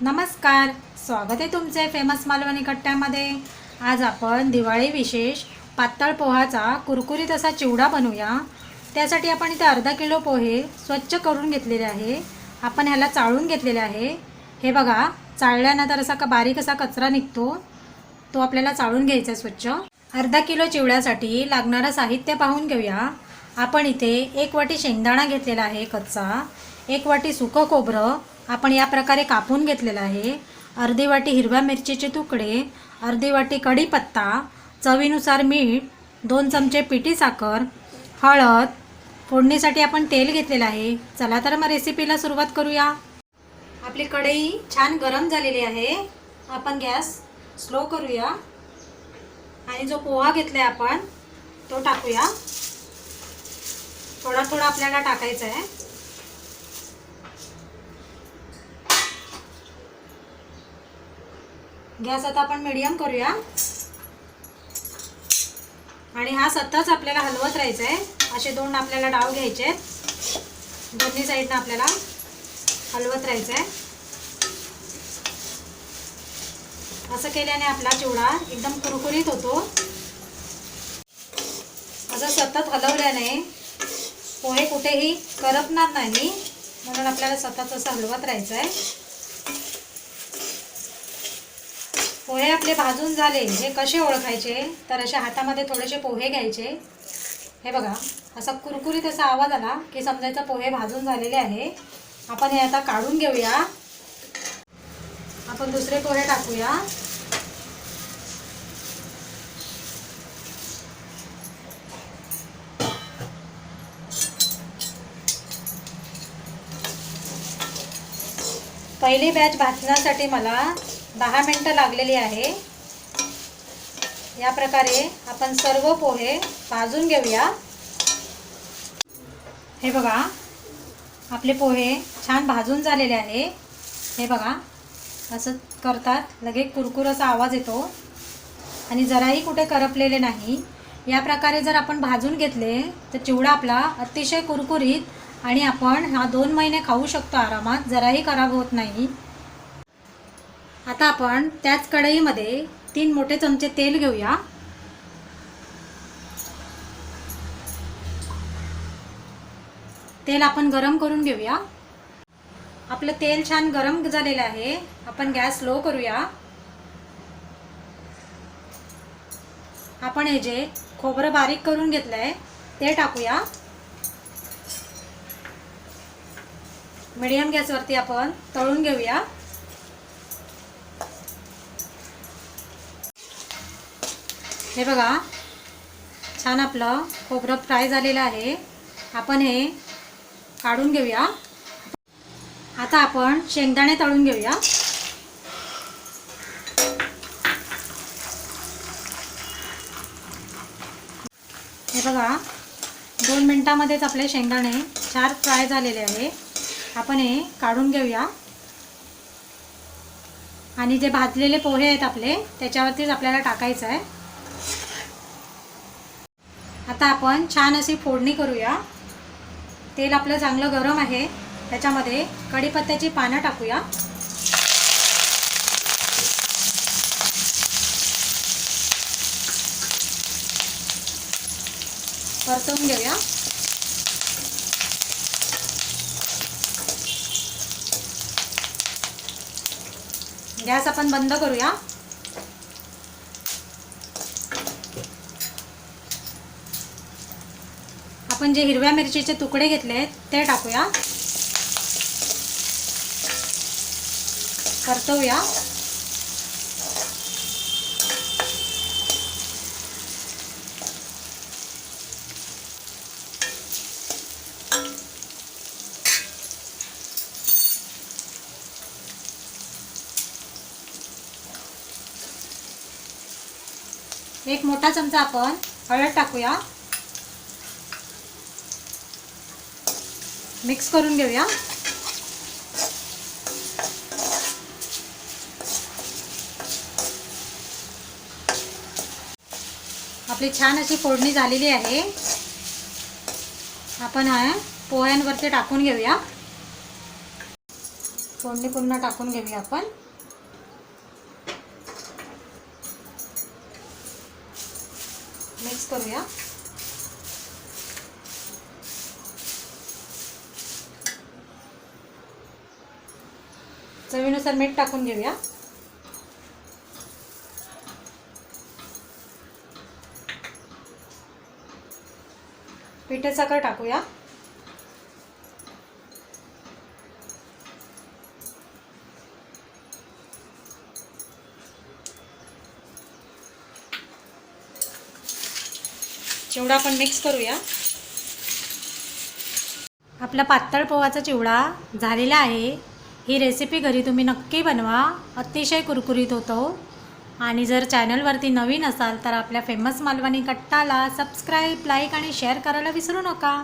नमस्कार, स्वागत आहे तुमचे फेमस मालवणी कट्ट्यामध्ये। आज आपण दिवाळी विशेष पातळ पोहाचा कुरकुरीत असा चिवडा बनवूया। त्यासाठी आपण इथे अर्धा किलो पोहे स्वच्छ करून घेतलेले आहे। आपण ह्याला चाळून घेतलेले आहे। हे बघा, चाळल्यानंतर असा बारीक असा कचरा निघतो, तो आपल्याला चाळून घ्यायचा स्वच्छ। अर्धा किलो चिवड्यासाठी लागणारं साहित्य पाहून घेऊया। आपण इथे 1 वाटी शेंगदाणा घेतलेला आहे कच्चा, 1 वाटी सुकं खोबरं आपण या प्रकारे कापून घेतलेला आहे, अर्धी वाटी हिरव्या मिरचीचे तुकडे, अर्धी वाटी कढीपत्ता, चवीनुसार मीठ, 2 चमचे पिठी साखर, हळद, फोडणीसाठी आपण तेल घेतलेलं आहे। चला तर मग रेसिपीला सुरुवात करूया। आपली कढई छान गरम झालेली आहे। आपण गॅस स्लो करूया आणि जो पोहा घेतलाय आपण तो टाकूया। थोडा थोडा आपल्याला टाकायचा आहे। गॅस आता आपण मीडियम करूया आणि हा सतत आपल्याला हलवत राहायचा आहे। असे 2 आपल्याला डाव घ्यायचे आहेत, दोन्ही साईडने आपल्याला हलवत राहायचं आहे। असं केल्याने आपला चिवडा एकदम कुरकुरीत होतो। असं सतत हलवल्याने पोहे कुठेही करपणार नाही, म्हणून आपल्याला सतत असं हलवत राहायचं आहे। पोहे आपले भाजून झाले हे कसे ओळखायचे, तर अशा हातामध्ये थोडेसे पोहे घ्यायचे। हे बघा, असा कुरकुरीत असा आवाज आला की समजायचं पोहे भाजून झालेले आहे। आपण हे आता काढून घेऊया। आपण दुसरे पोहे टाकूया। पहिली बॅच भाजण्यासाठी मला 10 मिनिटं लागलेली आहे। या प्रकारे आपण सर्व पोहे भाजून घेऊया। हे बघा, आपले पोहे छान भाजून झालेले आहे। हे बघा, असं करतात लगेच कुरकुर असा आवाज येतो आणि जराही कुठे करपलेले नाही। या प्रकारे जर आपण भाजून घेतले तर चिवडा आपला अतिशय कुरकुरीत आणि आपण हा 2 महिने खाऊ शकतो आरामात, जराही खराब होत नाही। आता आपण त्याच कढईमध्ये 3 मोठे चमचे तेल घेऊया। तेल आपण गरम करून घेऊया। आपलं तेल छान गरम झालेलं आहे। आपण गॅस लो करूया। आपण हे जे खोबरं बारीक करून घेतलंय ते टाकूया। मीडियम गॅसवरती आपण तळून घेऊया। हे बघा, छान आपलं खोबरं फ्राय झालेलं आहे। आपण हे काढून घेऊया। आता आपण शेंगदाणे तळून घेऊया। हे बघा, 2 मिनिटांमध्येच आपले शेंगदाणे छान फ्राय झालेले आहे। आपण हे काढून घेऊया आणि जे भाजलेले पोहे आहेत आपले त्याच्यावरतीच आपल्याला टाकायचं आहे। आता आपण छान अशी फोडणी करूया। तेल आपलं चांगलं गरम आहे, त्याच्यामध्ये कढीपत्त्याची पानं टाकूया। परतवून घेऊया। गॅस आपण बंद करूया। आपण जे हिरव्या मिरचीचे तुकडे घेतले ते टाकूया, परतवूया। एक मोठा चमचा आपण हळद टाकूया, मिक्स करून घेऊया। आपली छान अशी फोडणी झालेली आहे। आपण हा पोह्यांवरती टाकून घेऊया. फोडणी पुन्हा टाकून घेऊया आपण. मिक्स करूया. चवीनुसार मीठ टाकून घेऊया. पिठे साखर टाकूया. चिवडा पण मिक्स करूया. आपला पातळ पोहाचा चिवडा झालेला आहे. ही रेसिपी घरी तुम्ही नक्की बनवा. अतिशय कुरकुरीत होतो. आणि जर चॅनलवरती नवीन असाल तर आपल्या फेमस मालवणी कट्टाला सबस्क्राईब, लाईक आणि शेअर करायला विसरू नका.